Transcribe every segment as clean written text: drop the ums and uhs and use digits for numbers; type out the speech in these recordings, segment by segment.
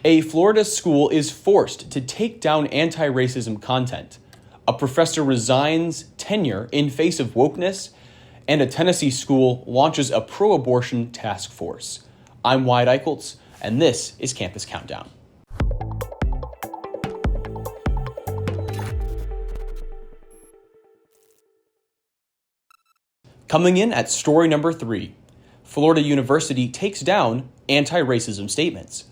A Florida school is forced to take down anti-racism content. A professor resigns tenure in face of wokeness, and a Tennessee school launches a pro-abortion task force. I'm Wyatt Eichholz, and this is Campus Countdown. Coming in at story number 3, Florida University takes down anti-racism statements.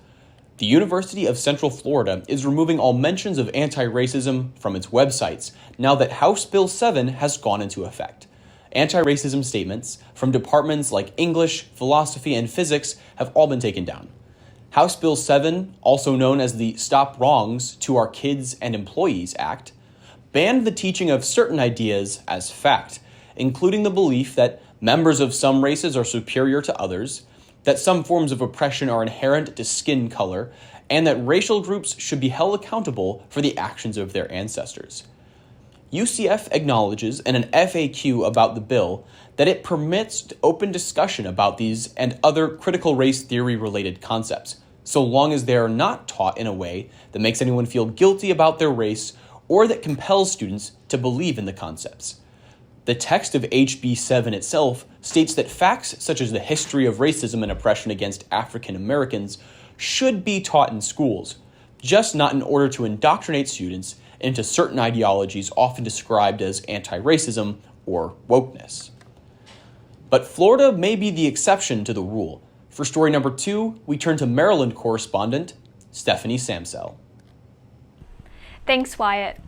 The University of Central Florida is removing all mentions of anti-racism from its websites now that House Bill 7 has gone into effect. Anti-racism statements from departments like English, philosophy, and physics have all been taken down. House Bill 7, also known as the Stop Wrongs to Our Kids and Employees Act, banned the teaching of certain ideas as fact, including the belief that members of some races are superior to others, that some forms of oppression are inherent to skin color, and that racial groups should be held accountable for the actions of their ancestors. UCF acknowledges in an FAQ about the bill that it permits open discussion about these and other critical race theory-related concepts, so long as they are not taught in a way that makes anyone feel guilty about their race or that compels students to believe in the concepts. The text of HB 7 itself states that facts such as the history of racism and oppression against African Americans should be taught in schools, just not in order to indoctrinate students into certain ideologies often described as anti-racism or wokeness. But Florida may be the exception to the rule. For story number 2, we turn to Maryland correspondent Stephanie Samsel. Thanks, Wyatt.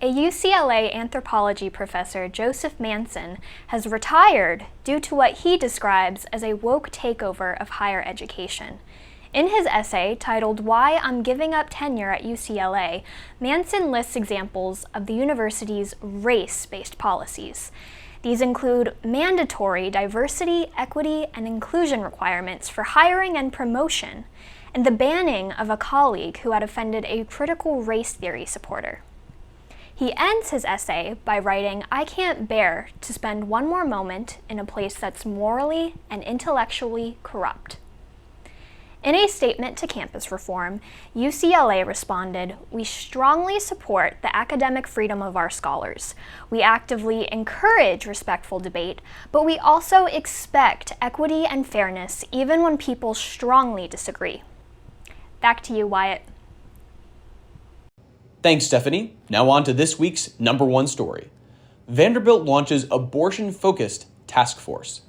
A UCLA anthropology professor, Joseph Manson, has retired due to what he describes as a woke takeover of higher education. In his essay titled "Why I'm Giving Up Tenure at UCLA," Manson lists examples of the university's race-based policies. These include mandatory diversity, equity, and inclusion requirements for hiring and promotion, and the banning of a colleague who had offended a critical race theory supporter. He ends his essay by writing, "I can't bear to spend one more moment in a place that's morally and intellectually corrupt." In a statement to campus reform, UCLA responded, "We strongly support the academic freedom of our scholars. We actively encourage respectful debate, but we also expect equity and fairness even when people strongly disagree." Back to you, Wyatt. Thanks, Stephanie. Now on to this week's number 1 story. Vanderbilt launches abortion-focused task force.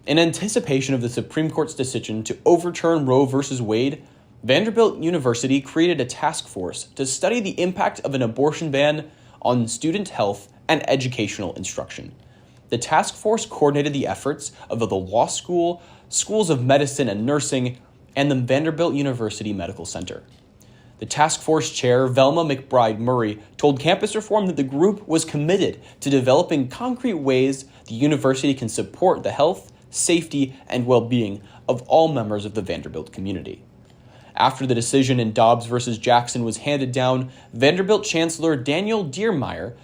In anticipation of the Supreme Court's decision to overturn Roe v. Wade, Vanderbilt University created a task force to study the impact of an abortion ban on student health and educational instruction. The task force coordinated the efforts of the law school, schools of medicine and nursing, and the Vanderbilt University Medical Center. The task force chair, Velma McBride Murray, told Campus Reform that the group was committed to developing concrete ways the university can support the health, safety, and well-being of all members of the Vanderbilt community. After the decision in Dobbs v. Jackson was handed down, Vanderbilt Chancellor Daniel Diermeier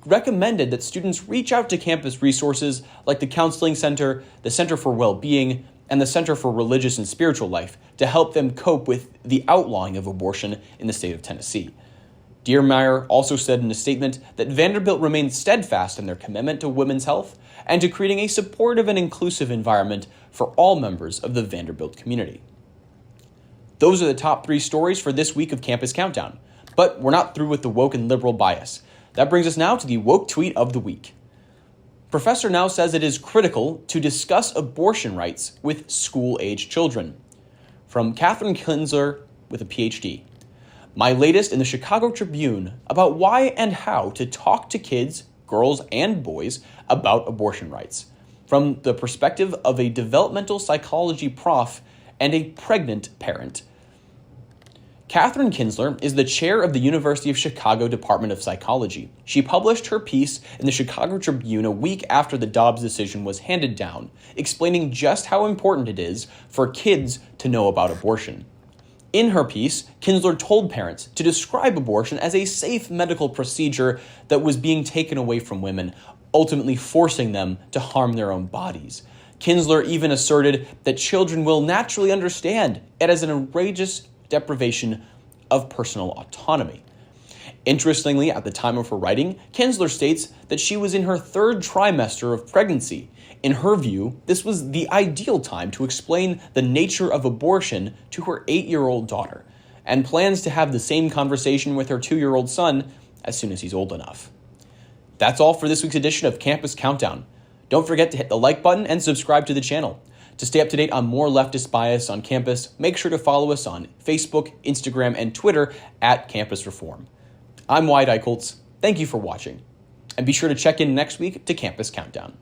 recommended that students reach out to campus resources like the Counseling Center, the Center for Well-Being, and the Center for Religious and Spiritual Life to help them cope with the outlawing of abortion in the state of Tennessee. Diermeier also said in a statement that Vanderbilt remains steadfast in their commitment to women's health and to creating a supportive and inclusive environment for all members of the Vanderbilt community. Those are the top 3 stories for this week of Campus Countdown, but we're not through with the woke and liberal bias. That brings us now to the woke tweet of the week. Professor now says it is critical to discuss abortion rights with school-age children. From Catherine Kinsler with a PhD. My latest in the Chicago Tribune about why and how to talk to kids, girls, and boys about abortion rights, from the perspective of a developmental psychology prof and a pregnant parent. Catherine Kinsler is the chair of the University of Chicago Department of Psychology. She published her piece in the Chicago Tribune a week after the Dobbs decision was handed down, explaining just how important it is for kids to know about abortion. In her piece, Kinsler told parents to describe abortion as a safe medical procedure that was being taken away from women, ultimately forcing them to harm their own bodies. Kinsler even asserted that children will naturally understand it as an outrageous deprivation of personal autonomy. Interestingly, at the time of her writing, Kinsler states that she was in her 3rd trimester of pregnancy. In her view, this was the ideal time to explain the nature of abortion to her 8-year-old daughter, and plans to have the same conversation with her 2-year-old son as soon as he's old enough. That's all for this week's edition of Campus Countdown. Don't forget to hit the like button and subscribe to the channel. To stay up to date on more leftist bias on campus, make sure to follow us on Facebook, Instagram, and Twitter at Campus Reform. I'm Wyatt Eichholz. Thank you for watching. And be sure to check in next week to Campus Countdown.